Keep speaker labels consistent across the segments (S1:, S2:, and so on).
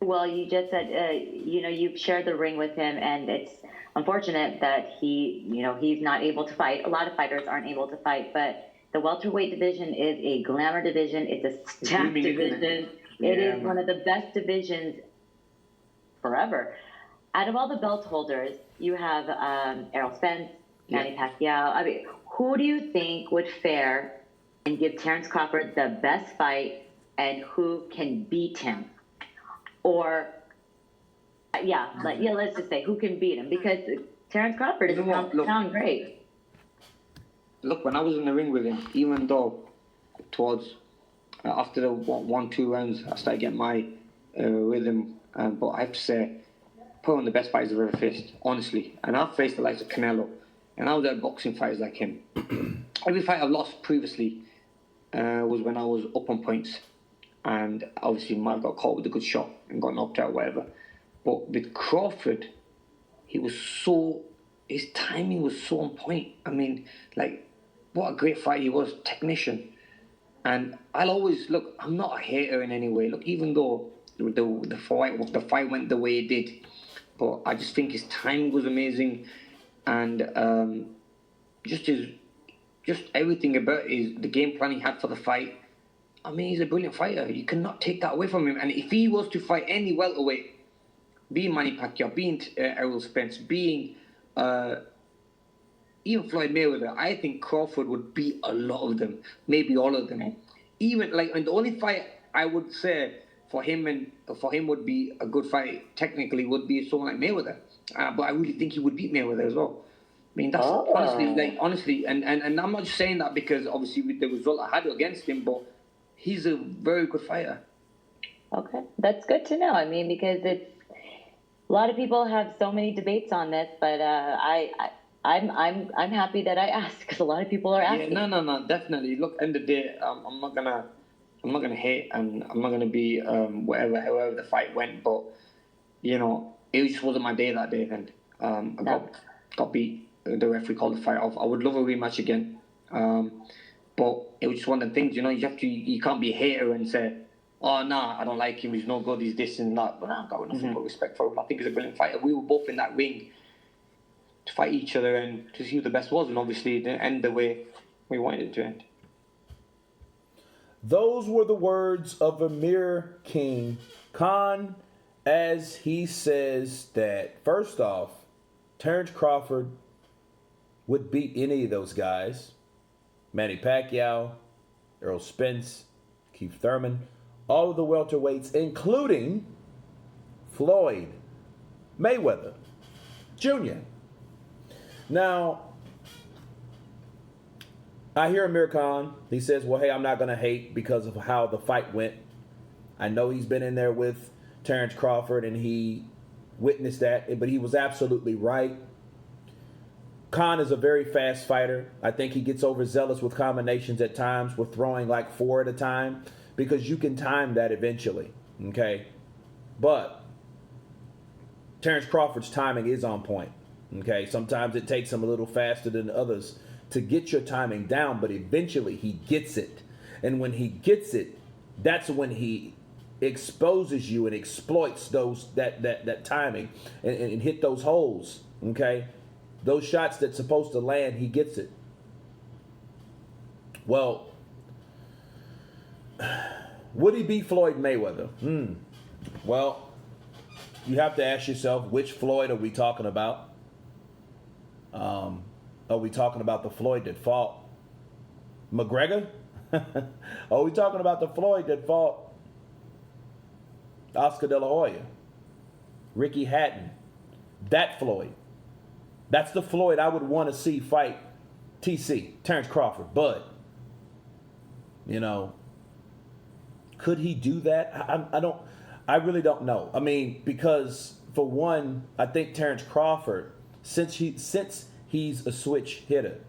S1: Well, you just said, you've shared the ring with him, and it's unfortunate that he's not able to fight. A lot of fighters aren't able to fight, but the welterweight division is a glamour division. It's a stacked division. It is one of the best divisions forever. Out of all the belt holders, you have Errol Spence, Manny Pacquiao. I mean, who do you think would fare and give Terence Crawford the best fight, and who can beat him? Or, let's just say who can beat him, because Terence Crawford is pound great.
S2: Look, when I was in the ring with him, even though towards after the 1-2 rounds, I started getting my rhythm, but I have to say, probably one of the best fighters I've ever faced, honestly. And I've faced the likes of Canelo, and I was at boxing fighters like him. Every fight I've lost previously was when I was up on points, and obviously might have got caught with a good shot and got knocked out or whatever. But with Crawford, his timing was so on point. I mean, like, what a great fight he was, technician. And I'll always, look, I'm not a hater in any way. Look, even though the fight went the way it did, but I just think his timing was amazing, and just everything about the game plan he had for the fight. I mean, he's a brilliant fighter. You cannot take that away from him. And if he was to fight any welterweight, being Manny Pacquiao, being Errol Spence, being even Floyd Mayweather, I think Crawford would beat a lot of them, maybe all of them. Even and the only fight I would say for him would be a good fight technically would be someone like Mayweather. But I really think he would beat Mayweather as well. I mean, that's honestly, and I'm not just saying that because obviously with the result I had against him, but he's a very good fighter.
S1: Okay, that's good to know. I mean, because a lot of people have so many debates on this, but I'm happy that I asked, because a lot of people are asking.
S2: Yeah, no, definitely. Look, end of the day, I'm not gonna hate, and I'm not gonna be however the fight went, but it just wasn't my day that day. Then I got beat. The referee called the fight off. I would love a rematch again. But it was just one of the things, you can't be a hater and say, oh, nah, I don't like him, he's no good, he's this and that. But I've got nothing but respect for him. I think he's a brilliant fighter. We were both in that ring to fight each other and to see who the best was, and obviously it didn't end the way we wanted it to end.
S3: Those were the words of Amir Khan, as he says that, first off, Terence Crawford would beat any of those guys. Manny Pacquiao, Errol Spence, Keith Thurman, all of the welterweights, including Floyd Mayweather Jr. Now, I hear Amir Khan. He says, well, hey, I'm not going to hate because of how the fight went. I know he's been in there with Terence Crawford and he witnessed that, but he was absolutely right. Khan is a very fast fighter. I think he gets overzealous with combinations at times, with throwing like 4 at a time, because you can time that eventually, okay? But Terence Crawford's timing is on point, okay? Sometimes it takes him a little faster than others to get your timing down, but eventually he gets it. And when he gets it, that's when he exposes you and exploits that timing and hit those holes, okay? Those shots that's supposed to land, he gets it. Well, would he beat Floyd Mayweather? Well, you have to ask yourself, which Floyd are we talking about? Are we talking about the Floyd that fought McGregor? Are we talking about the Floyd that fought Oscar De La Hoya, Ricky Hatton? That Floyd. That's the Floyd I would want to see fight TC, Terence Crawford. But, could he do that? I really don't know. I mean, because for one, I think Terence Crawford, since he's a switch hitter,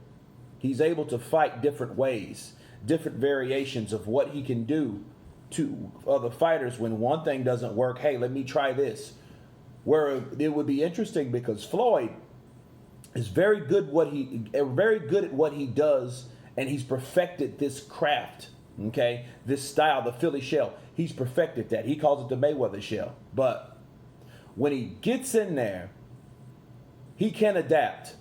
S3: he's able to fight different ways, different variations of what he can do to other fighters when one thing doesn't work. Hey, let me try this. Where it would be interesting because Floyd is very good at what he does, and he's perfected this craft. Okay, this style, the Philly shell, he's perfected that. He calls it the Mayweather shell. But when he gets in there, he can adapt.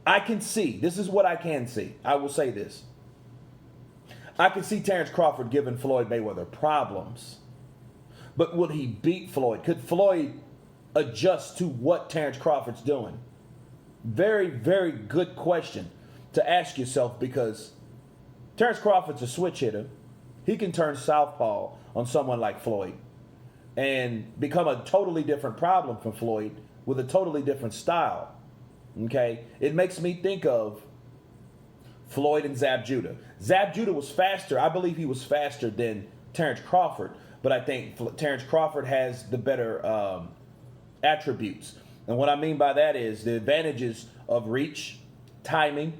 S3: I can see. This is what I can see. I will say this. I can see Terence Crawford giving Floyd Mayweather problems. But will he beat Floyd? Could Floyd adjust to what Terence Crawford's doing? Very, very good question to ask yourself, because Terence Crawford's a switch hitter. He can turn southpaw on someone like Floyd and become a totally different problem for Floyd with a totally different style. Okay? It makes me think of Floyd and Zab Judah. Zab Judah was faster. I believe he was faster than Terence Crawford, but I think Terence Crawford has the better attributes. And what I mean by that is the advantages of reach, timing.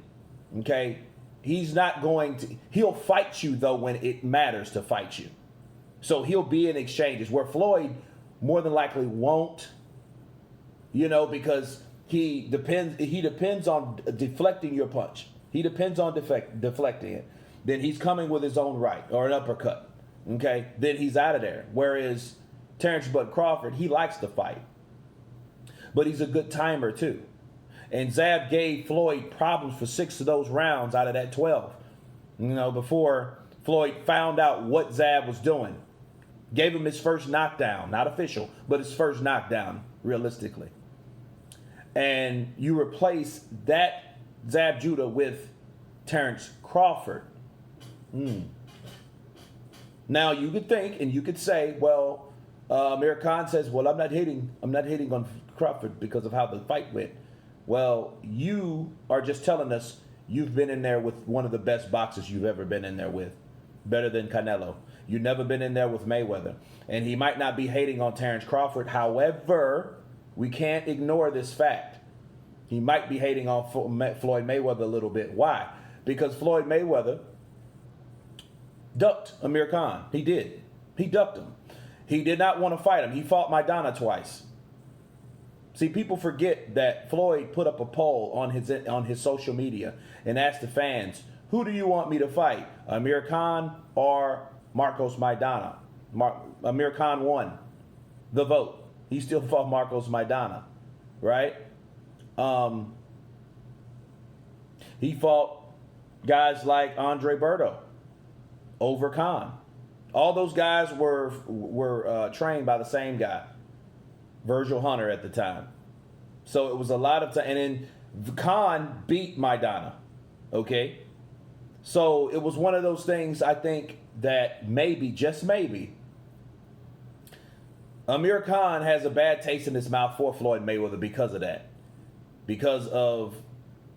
S3: Okay? He's not going to, he'll fight you though when it matters to fight you. So he'll be in exchanges where Floyd more than likely won't, because he depends on deflecting your punch. He depends on deflecting it. Then he's coming with his own right or an uppercut. Okay? Then he's out of there. Whereas Terence Bud Crawford, he likes to fight. But he's a good timer too. And Zab gave Floyd problems for 6 of those rounds out of that 12. Before Floyd found out what Zab was doing. Gave him his first knockdown. Not official, but his first knockdown, realistically. And you replace that Zab Judah with Terence Crawford. Now you could think and you could say, well, Amir Khan says, well, I'm not hating on Crawford because of how the fight went. Well, you are just telling us you've been in there with one of the best boxers you've ever been in there with. Better than Canelo. You've never been in there with Mayweather. And he might not be hating on Terence Crawford. However, we can't ignore this fact. He might be hating on Floyd Mayweather a little bit. Why? Because Floyd Mayweather ducked Amir Khan. He did. He ducked him. He did not want to fight him. He fought Maidana twice. See, people forget that Floyd put up a poll on his social media and asked the fans, who do you want me to fight, Amir Khan or Marcos Maidana? Amir Khan won the vote. He still fought Marcos Maidana, right? He fought guys like Andre Berto over Khan. All those guys were trained by the same guy, Virgil Hunter at the time. So it was a lot of time. And then Khan beat Maidana. Okay? So it was one of those things, I think, that maybe, just maybe, Amir Khan has a bad taste in his mouth for Floyd Mayweather because of that. Because of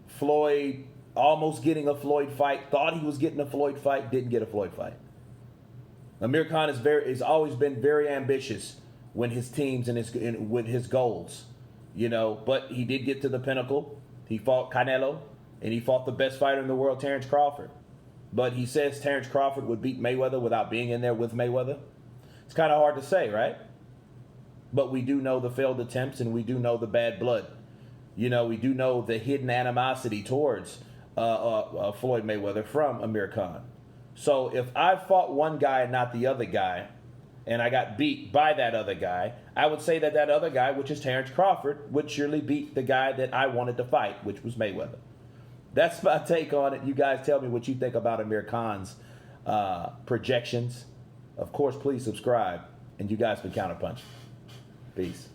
S3: Floyd almost getting a Floyd fight, thought he was getting a Floyd fight, didn't get a Floyd fight. Amir Khan has always been very ambitious when his teams and with his goals, but he did get to the pinnacle. He fought Canelo, and he fought the best fighter in the world, Terence Crawford. But he says Terence Crawford would beat Mayweather without being in there with Mayweather. It's kind of hard to say, right? But we do know the failed attempts, and we do know the bad blood. We do know the hidden animosity towards Floyd Mayweather from Amir Khan. So if I fought one guy and not the other guy, and I got beat by that other guy, I would say that other guy, which is Terence Crawford, would surely beat the guy that I wanted to fight, which was Mayweather. That's my take on it. You guys tell me what you think about Amir Khan's projections. Of course, please subscribe. And you guys been Counterpunch. Peace.